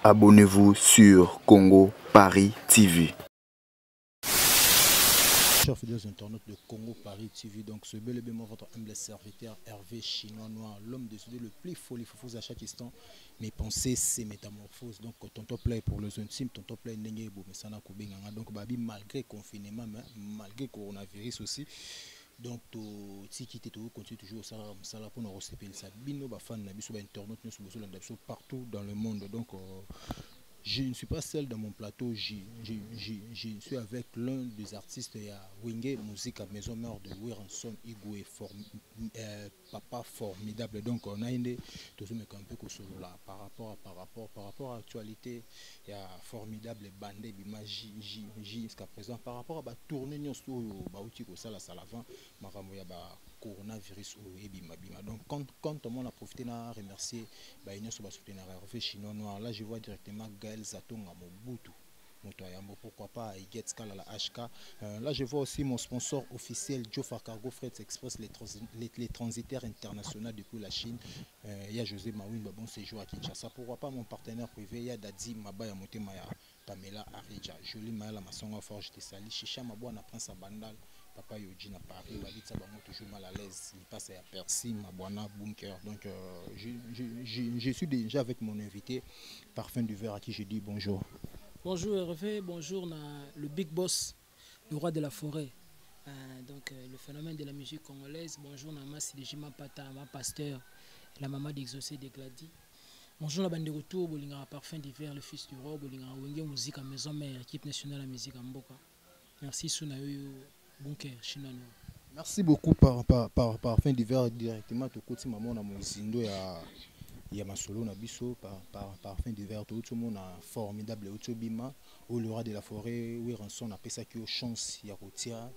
Abonnez-vous sur Congo Paris TV. Chers fidèles internautes de Congo Paris TV, donc ce bel et bien votre humble serviteur Hervé Chinois Noir, l'homme de le plus folifoufous à chaque instant. Mes pensées, c'est métamorphose. Donc tonton play pour les intimes, tonton play n'engé bo mais ça n'a qu'au benganga. Donc babi malgré confinement, malgré coronavirus aussi. Donc si qui continue toujours ça là pour nous recevoir ça. Bino ba fan na biso ba internaute nous sur l'andapso partout dans le monde. Donc je ne suis pas seul dans mon plateau, je suis avec l'un des artistes, il y a Wingé, musique à maison mère de Wiranson Igwe, papa formidable. Donc on a une tout ce là par rapport à l'actualité, il y a formidable bandé bimage jusqu'à présent par rapport à la tournée nous sur Baouti ko sala salavant maramoya ba coronavirus ou bima. Donc quand on a profité na remercier ba union sur ba soutenir Hervé Chinois Noir, là je vois directement Gaël Zatonga Mobutu. Pourquoi pas Get Scala la HK. Là je vois aussi mon sponsor officiel Jofa Cargo Freight Express, les transitaires internationaux depuis la Chine. Il y a José Mawimba, bon séjour à Kinshasa. Pourquoi pas mon partenaire privé, il y a Dadi Mabaya Motemaya, Pamela Aridja, Jolie Maëla Massonga Forge de Sali, Chicha Mabouana Prince Abandal, Papa Yoji na Paris, Babitsa Bango toujours mal à l'aise, il passe à Percy, Mabouana Bunker. Donc je suis déjà avec mon invité, Parfum du Verre, à qui je dis bonjour. Bonjour Hervé, bonjour le Big Boss, le roi de la forêt. Le phénomène de la musique congolaise. Bonjour Nama Sidejima Pata, ma pasteur, la maman d'Exaucé de Glady. Bonjour la bande de retour, Bolinga Parfum d'hiver, le fils du roi, Bolinga Wenge musique à maison mère, équipe nationale de musique à Mboka. Merci Sunayo Bunker, Chinano. Merci beaucoup Parfum d'hiver directement de côté maman na Mozindo il y a ma solo na biso Parfum d'hiver tout le monde a formidable Otobima au le roi de la forêt où rançon a pesa qui chance ya rotia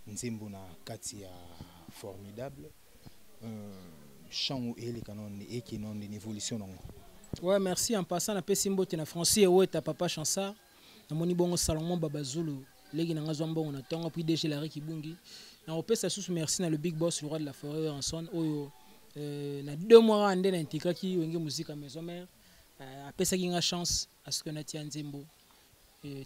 nzembo na kati ya formidable chant et les canons et qui non une évolution non. Ouais, merci en passant la pesimbo na Francis et ta papa Chansard na moni bongo Salomon Babazulu legi na ngazombo na tonga puis déjà la Kibungi na opesa sous merci na le Big Boss le roi de la forêt rançon oyo na 2 mois ande na intika ki wenge musique à maison mère apesa ki nga chance à ce que na tia nzembo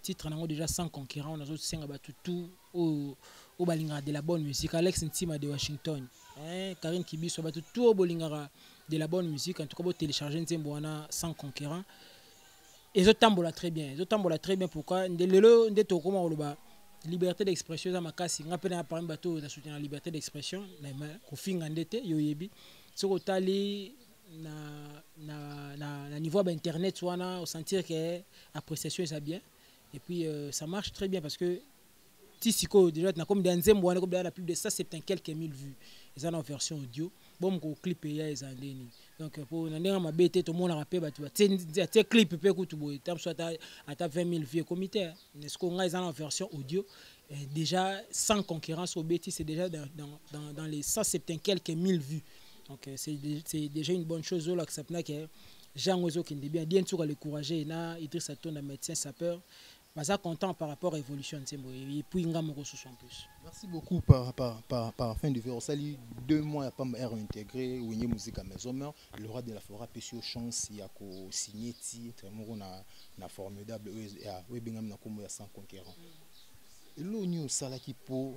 titre nango déjà sans concurrent on a autres senga batutu au balinga de la bonne musique Alex Ntima de Washington Karine Kibiso batutu au bolinga de la bonne musique en tout cas bo télécharger nzembo wana sans concurrent et tambola très bien pourquoi lelo ndeto koma oloba liberté d'expression za makasi ngapena par bateau na soutenir la liberté d'expression na ko finga ndete yoyebi soko tali na niveau internet wana au sentir que appréciation est bien et puis ça marche très bien parce que tisiko déjà na comme dans nzembo wana comme dans plus de 170 quelques mille vues ils en version audio bon ko clip ya ezandeni donc pour ndenga mabete to mona rapé batu te clip pe kutu boy tam soit à 20 000 vues comité n'est-ce qu'on a en version audio déjà sans concurrence au BT c'est déjà dans les 170 quelques mille vues donc c'est déjà une bonne chose là que ça peut que Jean Ozo qui est bien tout le courager na Idriss Atonda médecin sapeur Baza content par rapport à l'évolution de Nzembo et puis Ngam ressources en plus. Merci beaucoup par fin du verre. Salut 2 mois à pas intégré Wingé musique à maison mère le roi de la forêt pécio chance il y a ko signé titre mon na formidable oui bingam na komo ya sans conquérant. Et l'onion salaki po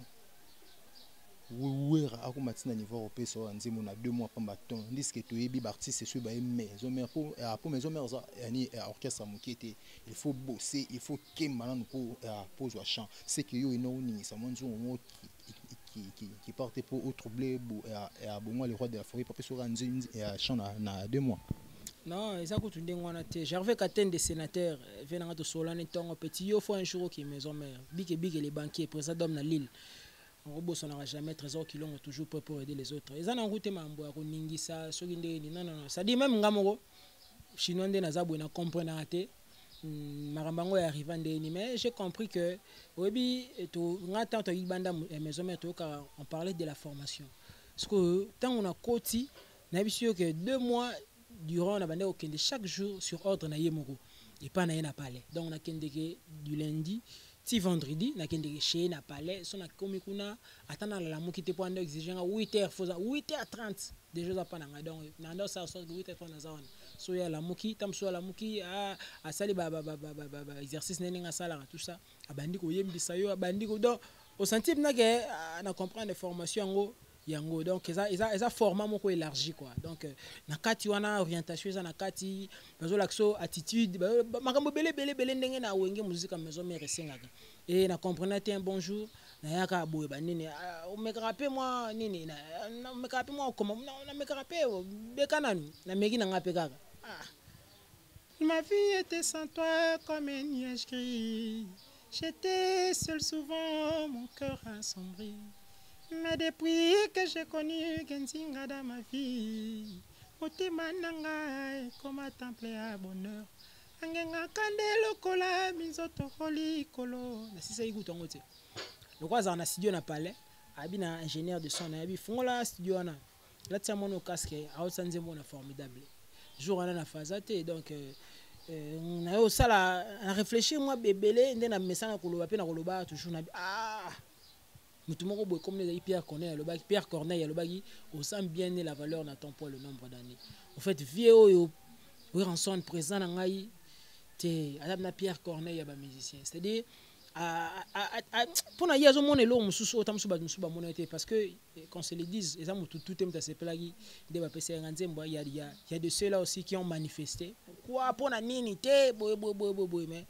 wera akomatina niveau européen so nzembo na 2 mois pas baton disque to yebi artiste sur ba maison mère pour maison mère ani orchestre mokete il faut bosser il faut que malin pour poser chant c'est que yo ino ni ça monzo qui porte pour troubler et à bon le roi de la forêt pas sur nzembo et chant na 2 mois. Non, ils ont continué à te. J'avais qu'atteint des sénateurs, venant de Solane Tongo petit, il faut un jour qui maison mère. Big les banquiers, président d'homme na Lille. On rebosse, on n'aura jamais trésor qui l'ont toujours prêt pour aider les autres. Ils en ont goûté mambo, à Ningisa, Soginde, non. Ça dit même Ngamoro, Chinois de Nazabou, n'a compris n'a raté. Marambango est arrivé en déni, mais j'ai compris que, oui, maison mère, on parlait de la formation. Parce que tant on a côté, on a vu que 2 mois. Durant on a bandé chaque jour sur ordre na yemoko et pas na palais. Donc na kendeke du lundi ti vendredi na kendeke chez na palais so na komi kuna atana la lamuki te pour exiger 8h faut 8h30 déjà ça pas na donc na ndo ça 8h30 na zone so ya lamuki tam so la muki a sali ba exercice nene nga sala tout ça abandi ko yembisa yo abandi ko donc au sentiment na ke na comprendre formation yango yango donc eza format moko élargi quoi donc na kati wana orientation eza na kati bazo lakso attitude makambo bele ndenge na wenge musique maison mère sengaka et na comprendre te un bonjour na yaka boye ba nini o me rappeler moi nini na me rappeler moi comment na me rappeler bekananu na meki na ngape kaka ma vie était sans toi comme un nuage gris j'étais seul souvent mon cœur assombri. Mais depuis que j'ai connu Genzinga dans ma vie, Motema nanga comme un temple à bonheur. Angenga kandelo kola minzoto holi kolo. Na sisa iguto ngote. Le quoi ça na studio na palais, abi na ingénieur de son abi fongola studio na. Là tia mono casque, a sanze mona formidable. Jour na fazate donc na yo sala na réfléchir moi bébélé ndena mesana koloba pe na koloba toujours na mutu moko boye comme les Pierre Corneille le Pierre Corneille le bagi au sent bien la valeur n'attend pas le nombre d'années en fait vieux oyo ranson présent na ngai te adam na Pierre Corneille ba musicien c'est-à-dire pour na yazo mona lo mususu otamsu ba mususu ba mona te parce que quand se le disent les amu tout temps se pelagi de ba pese nganzembo il y a de ceux là aussi qui ont manifesté quoi pour na nini te boy mais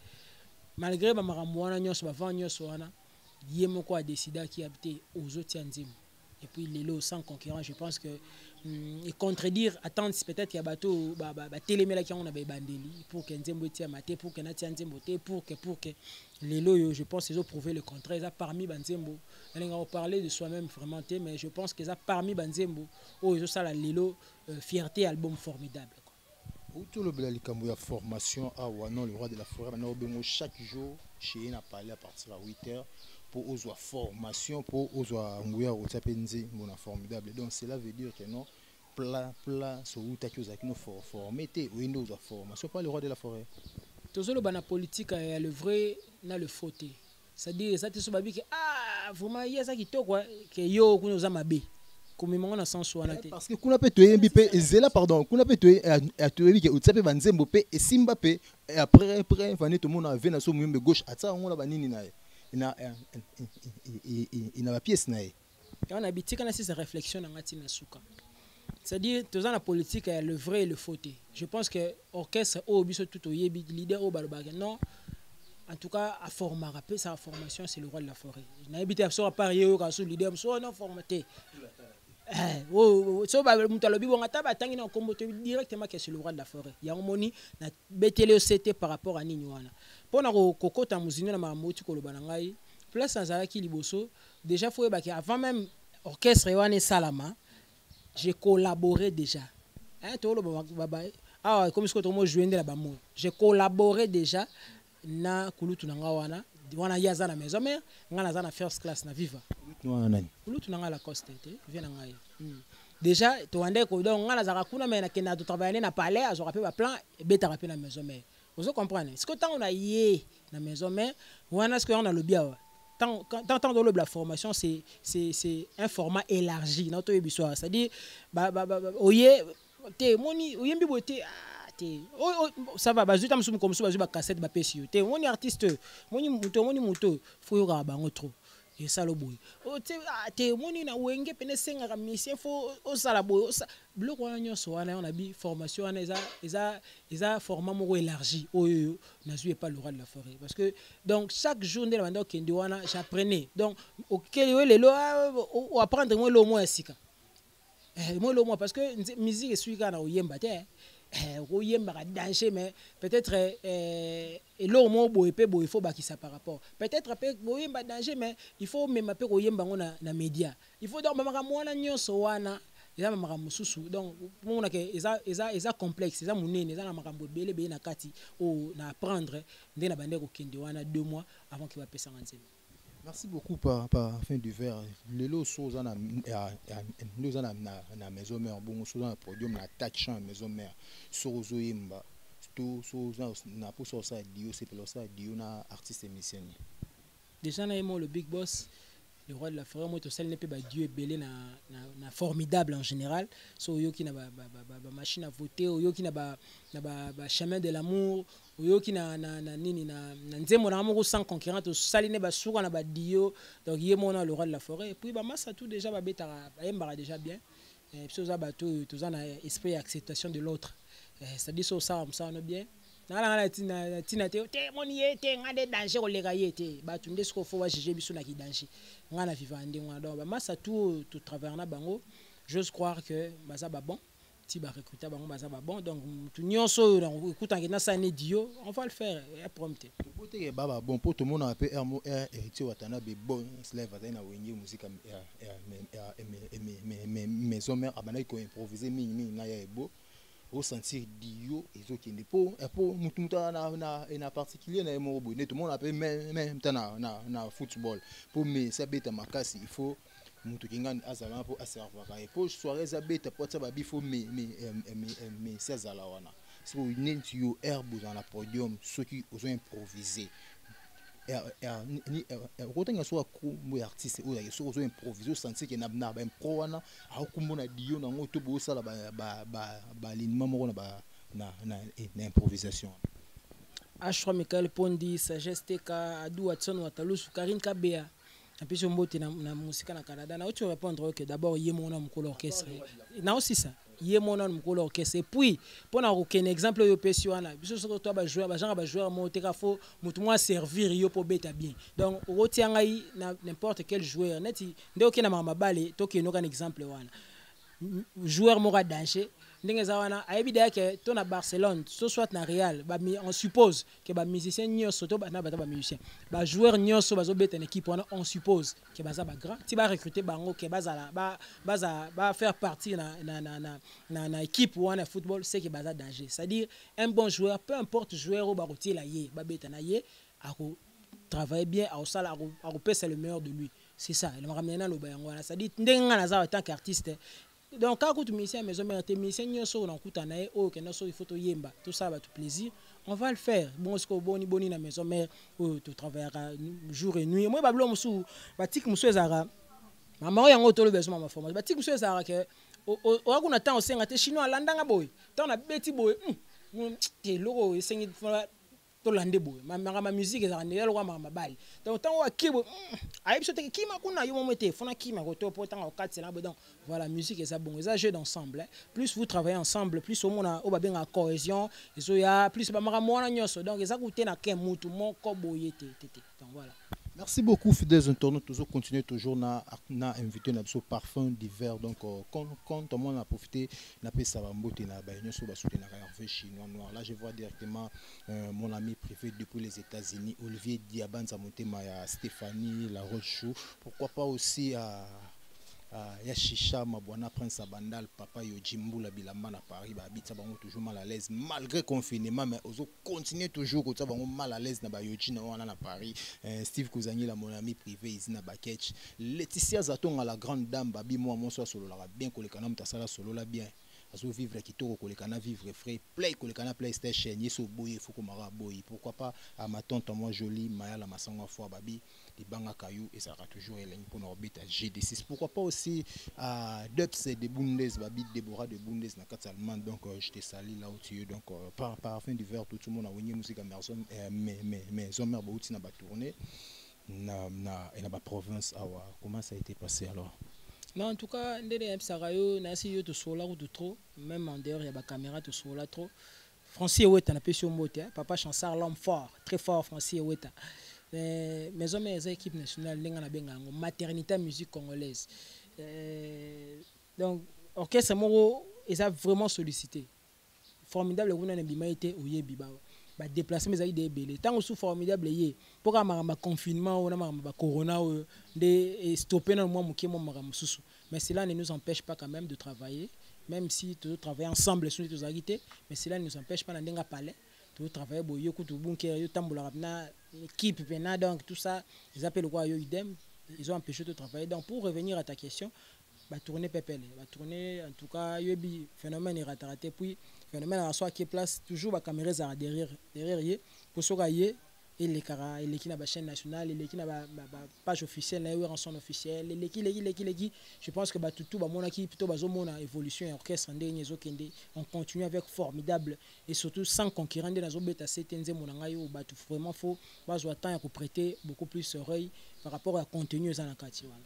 malgré ba makambo wana nyonso ba vent nyonso wana Yemoko a décidé qu'il habitait aux autres Tianzim. Et puis les lots sans concurrent, je pense que et contredire, attendre peut-être qu'il y a bateau, télémela qui on a bandeli pour qu'un Nzembo tia maté, pour qu'un Tianzimbo pour que les lots, je pense qu'ils ont prouvé le contraire. Ils ont parmi Banzembo. On a parlé de soi-même vraiment, mais je pense qu'ils ont parmi Banzembo. Oh, ils ont ça les lots, fierté, album formidable. Tout le blé la formation à Wanon, le roi de la forêt, chaque jour, chez a parlé à partir de 8h. Pour aux formation pour aux ngouya au tapenzi mon formidable donc cela veut dire que non plat so utaki aux akino formé té windows formation pas le roi de la forêt tozolo bana politique ya le vrai na le faux c'est-à-dire ça te so babi que vraiment il y a ça qui to quoi que yo kuno za mabe comme mongo na sens wana té parce que kuna pe to yembi pe ezela pardon kuna pe to to yebi que utsape banzembo pe et simba pe après vané tout monde a venu na so muyembe gauche atsa ngona banini na il n'a pas pièce naïe. On a bitika na ces réflexions na ngati na suka. C'est-à-dire tous dans la politique il y a le vrai et le faux. Je pense que orchestre au biso tout au yebi leader au balbaga non. En tout cas à former rapper sa formation c'est le roi de la forêt. Na habité à part yo ka so leader so non formaté. So ba mutalobi bonga taba tangi na kombo directement que c'est le roi de la forêt. Ya moni na betele OCT par rapport à nini wana. Pona kokota muzino na mamoti koloba na ngai place azalaki liboso déjà faut ba avant même orchestre wana salama j'ai collaboré déjà to lo baba comme ce que tout jouer la bamo j'ai collaboré déjà na kulutu na wana yaza na maison mère ngana za na first class na viva kulutu na la coste te vient na ngai déjà to ande ko donc ngana za kuna mais na kena to travailler na palais azo rappeler ba plan et beta rappeler na maison mère. Vous comprenez? Ce que tant on a yé dans la maison mère, ou est-ce qu'on a le bien? Tant dans la formation, c'est un format élargi. Notre émission, c'est-à-dire, oye, te moni, oye mbibote, ça va, bazu tam sum comme ça, bazu ba cassette ba pesio. Te moni artiste, moni muto, faut y avoir bango trop. Et ça le boy. Te moni na wenge pene senga musicien faut au sala boy. Bloc wana nyonso wana on a bi formation wana eza format moko élargi. Oyo na joué pas le roi de la forêt parce que donc chaque journée la bande kende wana j'apprenais. Donc auquel les lo ou apprendre moi le moins sika. Moi le moins parce que musique est celui kana oyemba te. Oyemba danger mais peut-être l'homme il faut bakisa par rapport peut-être oyemba danger mais il faut même appeler oyemba na média il faut donc makambo wana nyonso wana eza makambo mususu donc pour na ke eza complexe eza munene eza na makambo belebe na kati o na apprendre ndena bande ko kende wana 2 mois avant qu'il va pesa nzembo. Merci beaucoup par fin du verre. Le lot chose na maison mère bon chose na podium na touch maison mère sozo yimba to so na pour ça dio c'est pour ça dio na artiste et musicien. Déjà na le Big Boss, le roi de la forêt, moi tout seul n'est pas Dieu belé na formidable en général. So yo qui na ba machine à voter, yo qui na ba chemin de l'amour, yo qui na nini na nzemo na amour sans concurrent, to saline ba soura na ba dio. Donc yé mon le roi de la forêt. Et puis ba massa tout déjà ba beta ba déjà bien. Et puis ça ba tout ça na esprit acceptation de l'autre. Ça dit ça on bien. Na tina te mon yete ngade danger ko lega yete ba tunde sko fo wa jeje biso na ki danger ngana vivande ngwa donc ba massa tout travers na bango j'ose croire que baza ba bon ti ba recruter bango baza ba bon donc tout nyonso écoute ngena ça ne dio on va le faire et prompte bote ke baba bon pour tout le monde un peu héritier watana be bon slave na wenye musique mais hommes abana ko improviser mingi na ya ebo au sentir dio et qui n'est pas pour mutumta na particulier na mo bonnet tout le monde appelle même na football pour mais ça bête makasi il faut mutu kingani azala pour aserva ka et pour soirée ça bête pour ça babi faut mais ça zala wana c'est pour une yo herbe dans la podium ceux qui osent improviser ni rotenga so ko artiste o ya so ozo improviser sentir que na ba impro wana a kumbona dio na ngoto bo sala ba linement moko na improvisation. Ashra Michael Pondi, Sagesse TK, Adou Watson Watalus, Karine Kabea. Et puis je monte na musique na Canada. Na tu répondre que d'abord yé mon nom ko orchestre. Na aussi ça. Yé mon nom ko orchestre. Et puis pour na aucun exemple yo pesio ana. Biso so to ba joueur, ba genre ba joueur monter ka fo mutu moi servir yo po beta bien. Donc roti ngai na n'importe quel joueur neti nde na mama bale to ke no kan exemple wana. Joueur mora danger ndenge za wana ayebi de ke to na Barcelone so soit na Real ba on suppose que ba musicien nyonso to ba na ba musicien ba joueur nyonso bazo beta une équipe on suppose que baza ba grand ti ba recruter bango ke bazala ba faire partie na équipe wana football c'est que baza danger, c'est-à-dire un bon joueur peu importe joueur ou ba rotier la ye ba beta na ye a travailler bien a sala a pesa le meilleur de lui, c'est ça le ramener lo ba yango wana, c'est-à-dire ndenge na za en tant qu'artiste. Donc quand tu musicien maison mais tes musiciens nyonso na kuta na e o ke na so il faut to yemba tout ça va tout plaisir on va le faire bon ce que boni na maison mais tu travailleras jour et nuit moi ba blo musu ba tik musu ezara mama yango to le besoin ma formation ba tik musu ezara ke o kuna temps osenga te chinois landanga boy tant na beti boy te logo esengi to lande boy ma musique ezara ndelo kwa mama bali donc tant wa kibo ayi biso te kima kuna yo momete fona kima ko to po tant o katsela donc voilà musique eza bon eza jeu d'ensemble plus vous travaillez ensemble plus au mona o ba benga cohésion ezo ya plus ba mara mona nyonso donc eza kuté na ken mutu moko boye te donc voilà. Merci beaucoup fidèles internautes, toujours continuer toujours na invité na biso parfum d'hiver donc quand tout le monde a profité na pe sabambote na ba nyonso ba soutenir Hervé Chinois Noir. Là je vois directement mon ami privé depuis les États-Unis Olivier Diabanza Motema ya Stéphanie La Rochou, pourquoi pas aussi ya Chicha Mabwana Prince Abandal papa yo Jimbula Bilamba na Paris ba habite bango toujours mal à l'aise malgré confinement mais ozo continuer toujours ko bango mal à l'aise na ba yoji na wana na Paris. Steve Kouzani la mon ami privé ici na Baketch Laetitia Zatonga la grande dame babi moi so solo la bien ko le kana mtasala solo la bien azo vivre kitoko ko le kana vivre frais play ko le kana PlayStation yeso boye faut ko mara boye pourquoi pas à ma tante moi jolie Maya la masanga fois babi les banga caillou et ça sera toujours éloigné pour nos orbite à GD6 pourquoi pas aussi à Dubs de Bundes babi Deborah de Bundes na carte allemande donc je te salue là où tu es donc par fin d'hiver tout le monde a wigné musique à Merson mais hommes ba outi na ba tourner na ba province comment ça a été passé alors? Non, en tout cas, ndene sarayo na si yo to sola ou de trop, même en dehors il y a ba caméra to sola trop. Francis Eweta na pesio mbote, papa Chansard l'homme fort, très fort Francis Eweta. Mais hommes les équipe nationale ndenge na benga ngo maternité musique congolaise. Donc orchestre moko ils a vraiment sollicité. Formidable kuna na bima été oyebi ba déplacer mes aïe des belé tant sous formidable yé pour ma confinement ou ma corona ou de stopper dans moi mususu mais cela ne nous empêche pas quand même de travailler même si tu travailles ensemble sur les activités mais cela ne nous empêche pas d'enga parler tu travailler boyo kutu bunker yo tambola na équipe pena donc tout ça ils appellent quoi yo idem ils ont empêché de travailler donc pour revenir à ta question va tourner pépelle va tourner en tout cas yobi phénomène est raté puis phénomène à soi qui place toujours ba caméra derrière yé pour soka yé et les cara et les qui na ba chaîne nationale et les qui na ba page officielle na en son officiel les qui je pense que ba tout ba mona qui plutôt bazo mona évolution orchestre ndenge ezokende on continue avec formidable et surtout sans concurrent de nazo beta setenze mona ngayo ba tout vraiment faut bazo attendre pour prêter beaucoup plus oreille par rapport à contenu za na kati wana.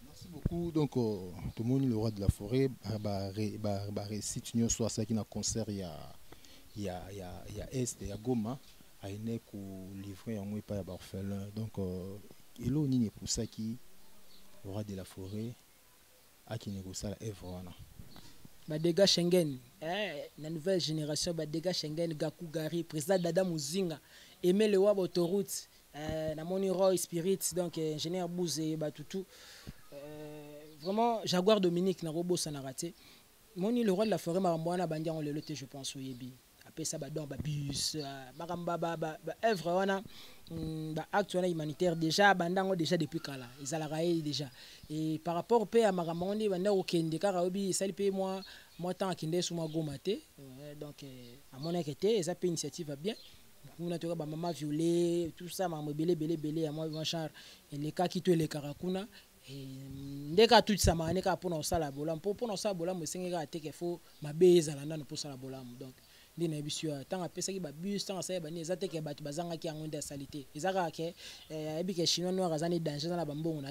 Merci beaucoup. Donc, tout le monde, le roi de la forêt, récite une soit ça qui n'a concert il y a Est et à Goma, à une pour livrer en pas à Barcelone. Donc, il y a pour ça qui le roi de la forêt a qui négocie la œuvre. Badega Schengen, la nouvelle génération, Badega Schengen, Gaku Gari, président Dada Muzinga, Aimé le Wab Autoroute, Namoni Roy Spirit, donc ingénieur Bouzé, Batoutou. Vraiment, Jaguar Dominique, Narobo Sanarate. Moni le roi de la forêt, Marambouana, Bandia, on le lote, je pense, au Yebi. Après ça, Badon, Babus, Maramba, œuvre, on a acte humanitaire déjà, Bandango déjà depuis Kala, ils allaient déjà. Et par rapport au pays à Maramandi, Banda au Kende, Karaobi, ça le moi, tant à Kende, sous ma gomate. Donc, à mon inquiété, ça peut initiative va bien. On a trouvé maman violée, tout ça, maman belé, à moi, machin, et les cas qui tuent les Karakuna. Dès que tout ça m'a dit pour nous ça la bolam pour nous ça bolam mais c'est qu'il faut ma base à la pour ça la bolam donc des nébissus tant à pesa qui ba bus tant à ça ba ni zate ke ba bazanga qui angonde salité ezaka ke ebi ke chinois noir azani danger dans la bambongo na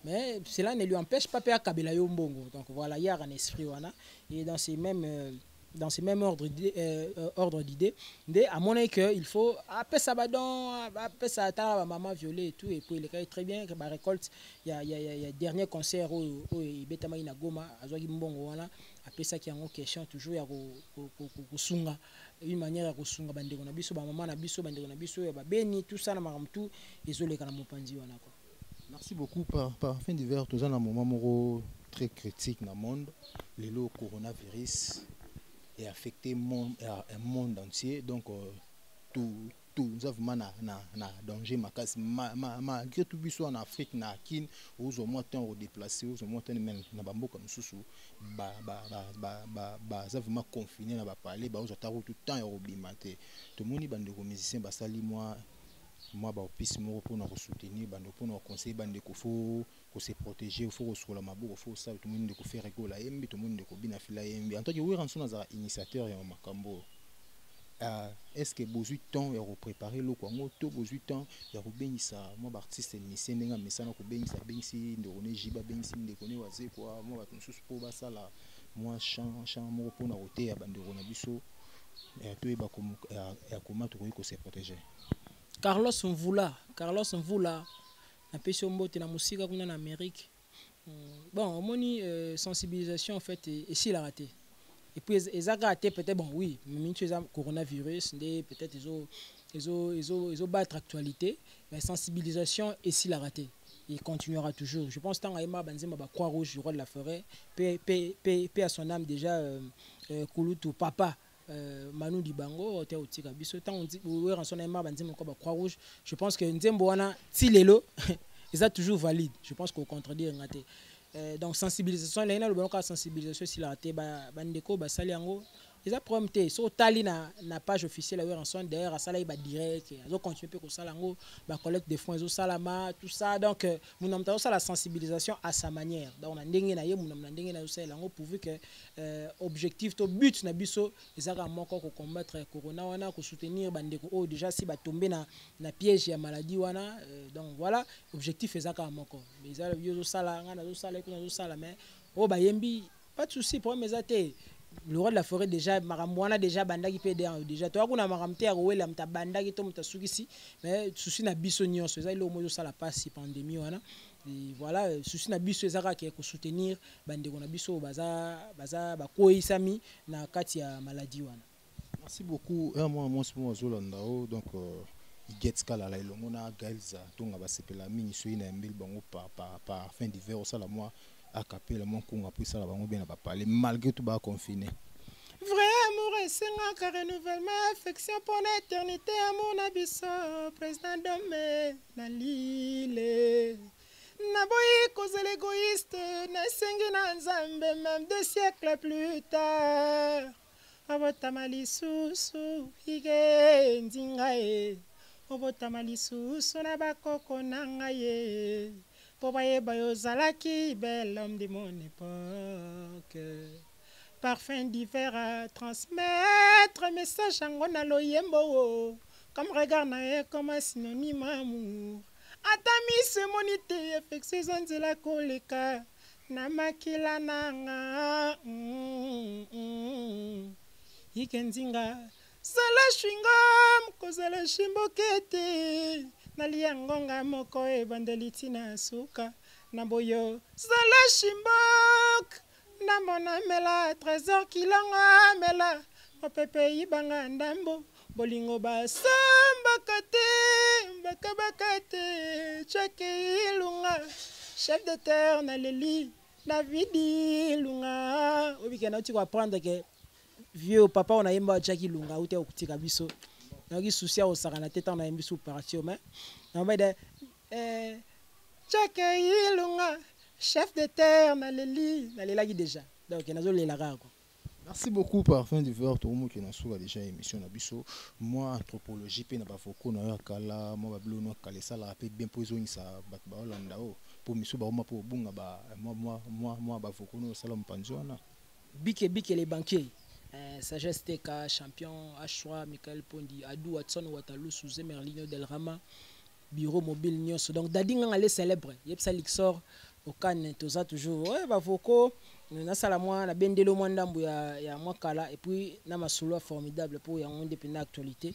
mais cela ne lui empêche pas faire kabila yo mbongo donc voilà il y a un esprit wana et dans ces mêmes ordre d'idées, à mon avis qu'il faut après ça ta maman violée et tout et puis il est très bien que ma récolte il y a dernier concert où il betama ina Goma azwaki mbongo wana après ça qui en question toujours ya ko sunga une manière ya ko sunga bandeko na biso ba maman na biso bandeko na biso ya ba beni tout ça na makamtu ezoleka na mopanzi wana quoi. Merci beaucoup par fin d'hiver tous un moment très critique dans le monde le coronavirus et affecté un monde entier donc tout nous avons na danger malgré tout biso en Afrique na kin aux au moins temps redéplacer aux au moins temps même na bamboka mususu ba ça vraiment confiné na ba parler ba aux ataro tout temps robimate tout moni bande de musiciens basali moi ba opis mo pour nous soutenir bande pour nous conseiller bande ko faut se protéger faut sur la maboko faut ça tout le monde de faire rigola yembi tout le monde de bina fila yembi en tant que oui rançon na initiateur ya makambo est-ce que besoin temps ya préparer le Congo to besoin temps ya robengisa moi artiste musicien nga mesana ko bengisa bengisi ndone jiba bengisi ndekone waze quoi moi ba nsusu po basala moi chant mo pour na roté ya bandero na biso to e ba comment to ko se protéger. Carlos Mvula na pesi mbote na musika kuna na Amérique. Bon, moni sensibilisation en fait et si la raté. Et puis ils ont raté peut-être bon oui, mais tu as coronavirus, peut-être ils ont battre actualité, mais sensibilisation et si la raté. Il continuera toujours. Je pense tant à Emma Banzema ba Croix-Rouge, roi de la forêt, paix à son âme déjà Kulutu papa Manu Dibango hotel otika biso tant on dit ouais rançon Emma Banzema ko ba Croix-Rouge. Je pense que Nzembo wana tilelo ils a toujours valide. Je pense qu'on contredire ngaté. Donc sensibilisation là le bon sensibilisation si la raté bandeko ba saliango ils a prompté so tali na page officielle là rançon derrière ça là il va direct ils ont continué pour ça lango ba collecte des fonds ils ont salama tout ça donc mon amta ça la sensibilisation à sa manière donc on a ndenge na ye mon amna ndenge na ça lango pourvu que objectif to but na biso ils a moko ko combattre corona wana ko soutenir bandeko oh déjà si ba tomber na piège ya maladie wana donc voilà objectif ezaka moko mais ils a yo sala ngana zo sala ko zo sala mais oh ba yembi pas de souci pour mes athées. Le roi de la forêt déjà maramwana déjà bandaki pd déjà toi kuna maramte ya wela mta bandaki to mta sukisi mais souci na biso nyonso ça ile omoyo sala passe pandémie wana et voilà souci na biso ezaka ke ko soutenir bandeko na biso baza bakoisami na kati ya maladie wana. Merci beaucoup moi zolanda donc get kala la ilongo na Gaelza tonga basepela mingi so ina mbili bango par fin d'hiver au sala moi à capella mon congo après ça la bango bien ba parler malgré tout ba confiné. Vrai amour et c'est un renouvellement affection pour l'éternité amour nabiso président d'homme na lile na boy cause l'égoïste na sengi na nzambe même 2 siècles plus tard obotama lisusu ige nzinga ye obotama lisusu na bakoko na ngai ye po bayeba yo ozalaki bel homme de mon époque. Parfum d'hiver à transmettre message yango na loyembo comme regard na ye comme un synonyme amour ata miso emoni te affectueuse nzela koleka na makila nanga ike nzinga zala shwingam kozala shimboke te nalia ngonga moko ebandeli tina suka na boyo zala shimbok namona mela trésor kilonga mela mopepe ibanga ndambo bolingo basambaka te bakabaka te chake ilunga chef de terre na leli David ilunga obike na uti ko apprendre que vieux papa on a yemba chake ilunga uti okutika biso na ki souci o sakana teta na yembisu operation mais na baide chake ilunga chef de terre na lelaki déjà donc nazo lela kako. Merci beaucoup Parfum d'hiver tout le monde qui n'a pas déjà émission na biso moi anthropologie pe na bafoko na ya kala moi bablo no kala ça la pe bien poison ça bat ba Hollanda o pour miso ba ma pour bunga ba moi bafoko no sala mpanzona bike les banquiers Sagesse TK champion H3 Michael Pondi Adou Watson Waterloo Souzé Merlino Del Rama bureau mobile nyonso donc dadi nga les célèbre yepsa lixor au Cannes toza toujours ouais bafoko na sala moi na bendelo moi ndambu ya moi kala et puis na masolo formidable pour ya on depuis l'actualité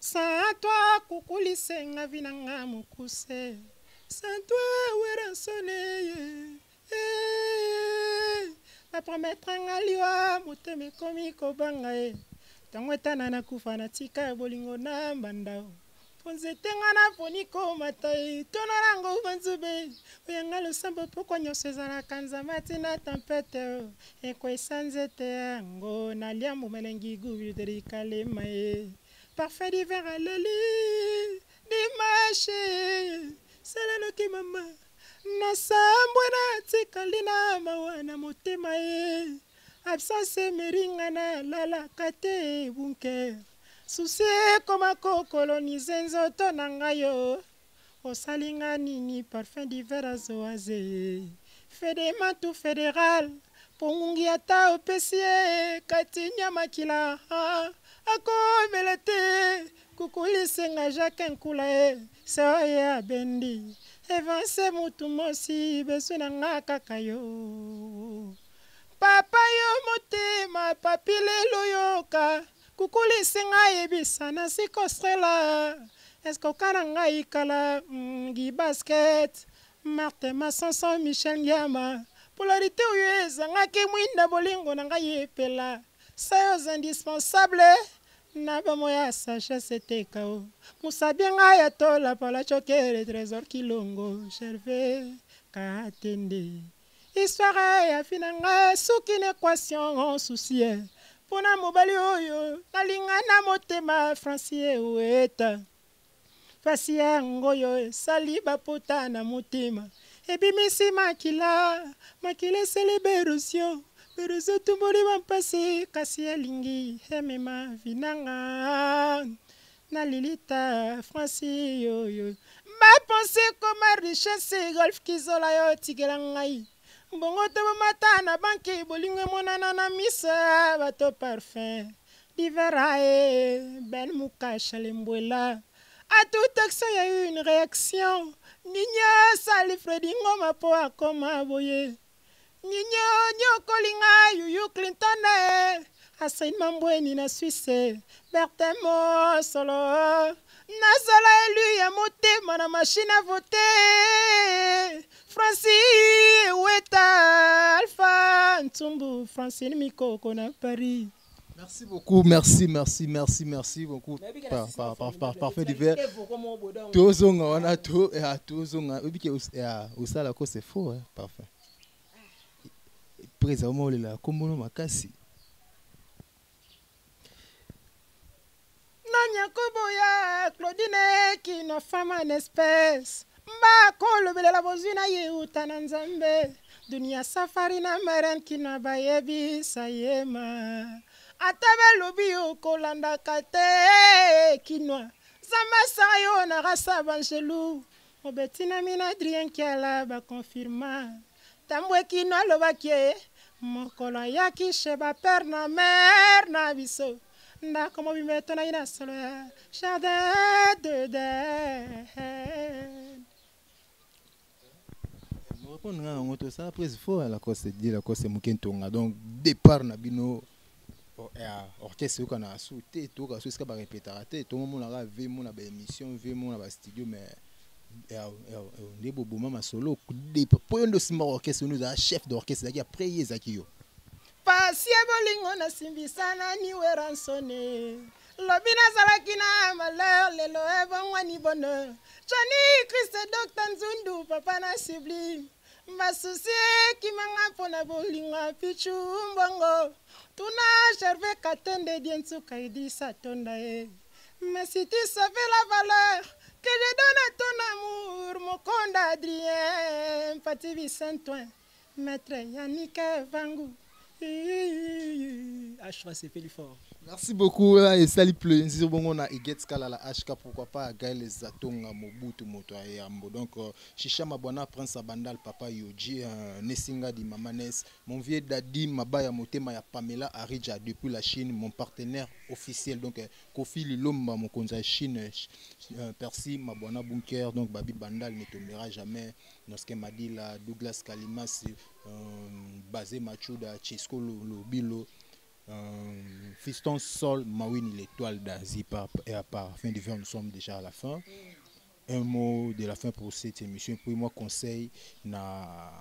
sans toi kukulise nga vinanga mukuse sans toi wera soneye ma promettre ngaliwa muteme komi kobanga e tango etana na kufa na tika bolingo na mbandao Ponzete ngana poniko matai tonarango banzube oyanga losambo poko nyonso ezalaka nzamati na tempete ekwe sanzete ngo naliambo melengi gubi kalema ye parfait d'hiver aleli dimanche salanoki mama nasambwe na tikali na mawana motema ye absence meringa na lalaka te bunker Souci comme coloniser nzoto nangayo osalinga nini parfum d'hiver azoaze fédément fédéral pongungi ata opesie katinya makila akomelete kukulisenga Jacques Nkula soya bendi evance mutu mosi beso nanga kakayo papa yo motema papile loyoka Kukuli singa yebisa na sikostrela Esko karanga ikala Gi basket Marte Masonson Michel Ngiama Polarité uyeza Ngake mwinda bolingo nanga yepela Sayos indispensable Naba moya Sagesse TK Musabia nga yatola Pala chokere trésor kilongo Gervais Katende Histoire ya finanga Soukine équation soucier Pona mobali oyo nalingana motema Francie weta fasi yangoyo sali bapota na motema ebimisi makila célébration beruzo tumboli bampasi kasi elingi emema vinanga na lilita Francie yoyo ma pensée comme richesse golf kizola yo tigela ngai Bongo te mata na banki bolingo monana na misa bato parfum d'hiver ben mukacha lembwela à toute action il y a eu une réaction Ninya sali Freddy ngoma po akoma boye Ninya nyokolinga Yuyu Clinton Asain Mambweni na Suisse Bertemo solo Nazola élu ya motema na machine à voter Francis Weta Alpha Ntumbu Francine Mikoko na Paris. Merci beaucoup, merci beaucoup. Parfait d'hiver. Tozonga wana to ya tozonga obike usala ko c'est faux hein, parfait. Président olela kombono makasi. Nanya koboya Claudine qui no femme en espèce. Mba kolo belela bozina ye utana nzambe Dunia safari na maren kina bayebi sayema. Atabe lobi kolanda kate kinwa. Zamba sayo na rasa banjelu. Obetina mina Adrien Kiala ba confirma. Tambwe kinwa lobakie. Mokolo yaki sheba perna mer na biso. Nda como bimeto na ina solo ya. Jardin de den. Mo répondre nga ngoto ça après il faut la cause dire la cause mukentonga donc départ na bino orchestre ko na souté to ka so ska ba répéter to mo na va ve mo na ba émission ve mo na ba studio mais ne bobo mama solo départ po ndo simba orchestre nous a chef d'orchestre qui après yezaki yo Pasie bolingo na simbisana ni weransone. Lobina salakina malheur lelo ebongwani bonheur. Johnny Christ Dr Nzundu papa na sublime. Masusi kimanga pona bolingo pichu mbongo. Tuna Gervais Katende diensu kaidi satonda e. Mais si tu savais la valeur que je donne à ton amour, mon conde Adrien, Pati Vicentoin, Maître Yannick Vangu. H3 c'est fait fort. Merci beaucoup et salut plaisir bon on a Eget Skala la HK pourquoi pas Gaël Zatonga Mobutu moto ayambo donc Chicha Mabwana Prince Abandal Papa Yoji Nesinga di Mamanes mon vieux Dadi Mabaya Motema ya Pamela Arija depuis la Chine mon partenaire officiel donc Kofi Lilomba mon konza Chine Percy Mabwana Bunker donc Babi Bandal ne tombera jamais lorsque m'a dit la Douglas Kalimas basé Machuda Chisco Lobilo Fiston Sol Mawini l'étoile d'Asie et à part fin du verre nous sommes déjà à la fin. Un mot de la fin pour cette émission pour moi conseil na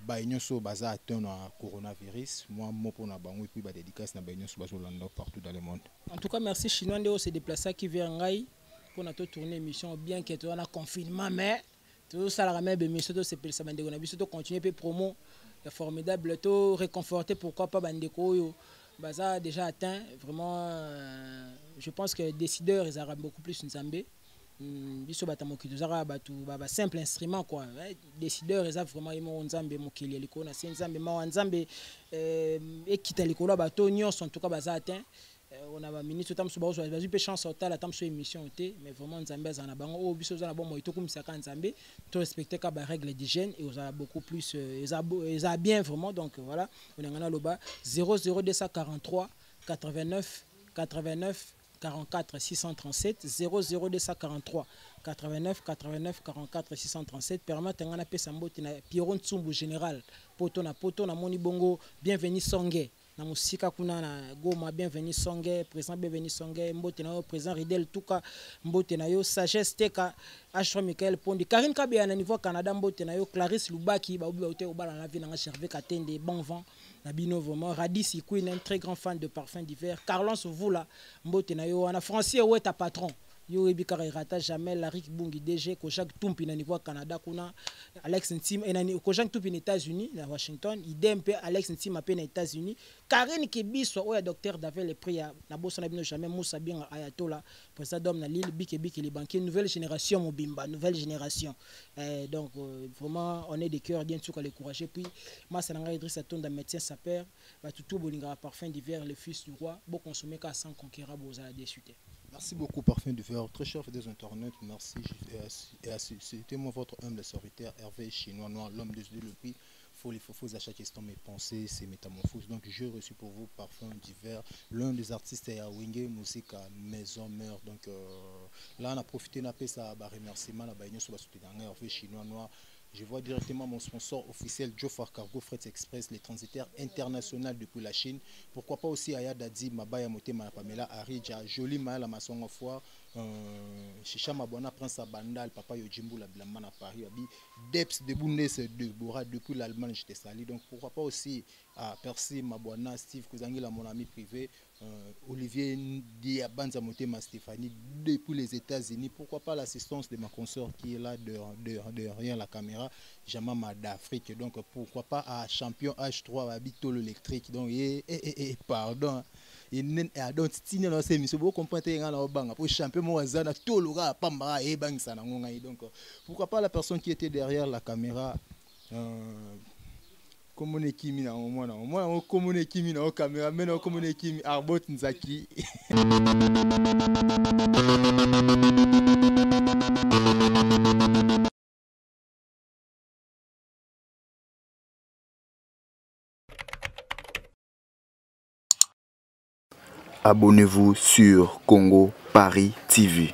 baignon so baza atteint na coronavirus moi mot pour na bango et puis ba dédicace na baignon so bazolanda partout dans le monde. En tout cas merci chinois de se déplacer qui vient ngai pour na tourner émission bien que tu as confinement mais tout ça la ramène émission to c'est ça bande na biso to continuer pe promo formidable to réconforter pourquoi pas bandeko yo baza déjà atteint vraiment je pense que les décideurs ils auront beaucoup plus nzambe biso batamoki tozara batu ba simple instrument quoi décideurs ils ont vraiment imo nzambe mokili liko na nzambe ma nzambe ekita likolo bato nyonso en tout cas baza atteint on a ministre tam so bazo bazu pe chance otala tam so émission té mais vraiment nzambe za na bango o biso za na bon moito kumisaka nzambe to respecter ka ba règle d'hygiène et on a beaucoup plus ils a bien vraiment donc voilà on a ngana loba 00243 89 89 44 637 00243 89 89 44 637 permettre ngana pesa mbote na Pierrot Ntsumbu général poto na moni bongo bienvenue Songe na musika kuna na Goma bienvenue Songe président bienvenue Songe mbote na yo président Ridel Tuka mbote na yo sagesse teka H3 Michael Pondi Karine Kabia na niveau Canada mbote na yo Clarisse Lubaki ba ubi ba obala na vie na Gervais Katende bon vent na bino vraiment Radis Queen un très grand fan de parfum d'hiver Carlos Vula mbote na yo na Francier ouais ta patron yo ebikara irata jamais Larik Bungi DG Kojak Tumpi na niveau Canada kuna Alex Ntim et na Kojak Tumpi aux États-Unis na Washington idem pe Alex Ntim à peine aux États-Unis Karine Kebiso oya docteur David le prix na bossa na bino jamais Moussa bien Ayatola président d'homme na Lille Bike les banquiers nouvelle génération Mobimba nouvelle génération donc vraiment on est de cœur bien sûr les courageux puis moi ça nga Idrissa Tonda médecin sapeur ba tout bolinga parfum d'hiver le fils du roi beau consommer ka sans conquérir boza déchuté. Merci beaucoup Parfum du Verre, très cher des internautes, merci. C'était moi votre humble serviteur Hervé Chinois Noir, l'homme de Dieu le prix. Folie faux à chaque instant mes pensées, ces métamorphoses. Donc j'ai reçu pour vous Parfum du Verre, l'un des artistes à Wingé, musique à Maison Mère. Donc là on a profité d'un peu ça, remerciement la baignon sur la soutenir Hervé Chinois Noir. Je vois directement mon sponsor officiel Jofar Cargo Freight Express, les transitaires internationaux depuis la Chine. Pourquoi pas aussi Aya Dadi, Mabaya Motema Pamela Arija, Jolie Maël à Masson Foire, Chicha Mabwana Prince Abandal, Papa Yojimbo la Blaman à Paris, Deps de Bundes de Bora depuis l'Allemagne, j'étais sali. Donc pourquoi pas aussi à Percy Mabwana, Steve Kouzangila, mon ami privé, Olivier Diabanza Motema Stéphanie depuis les États-Unis. Pourquoi pas l'assistance de ma consoeur qui est là derrière la caméra, Jamama d'Afrique. Donc pourquoi pas à champion H3 à Bitolo électrique. Donc pardon. Donc si vous comprenez pour champion Moazana Tolora Pamba et Bang Sanangonga. Donc pourquoi pas la personne qui était derrière la caméra Komone Kimi na omona komone Kimi na caméra mena komone Kimi Arbot Nzaki. Abonnez-vous sur Congo Paris TV.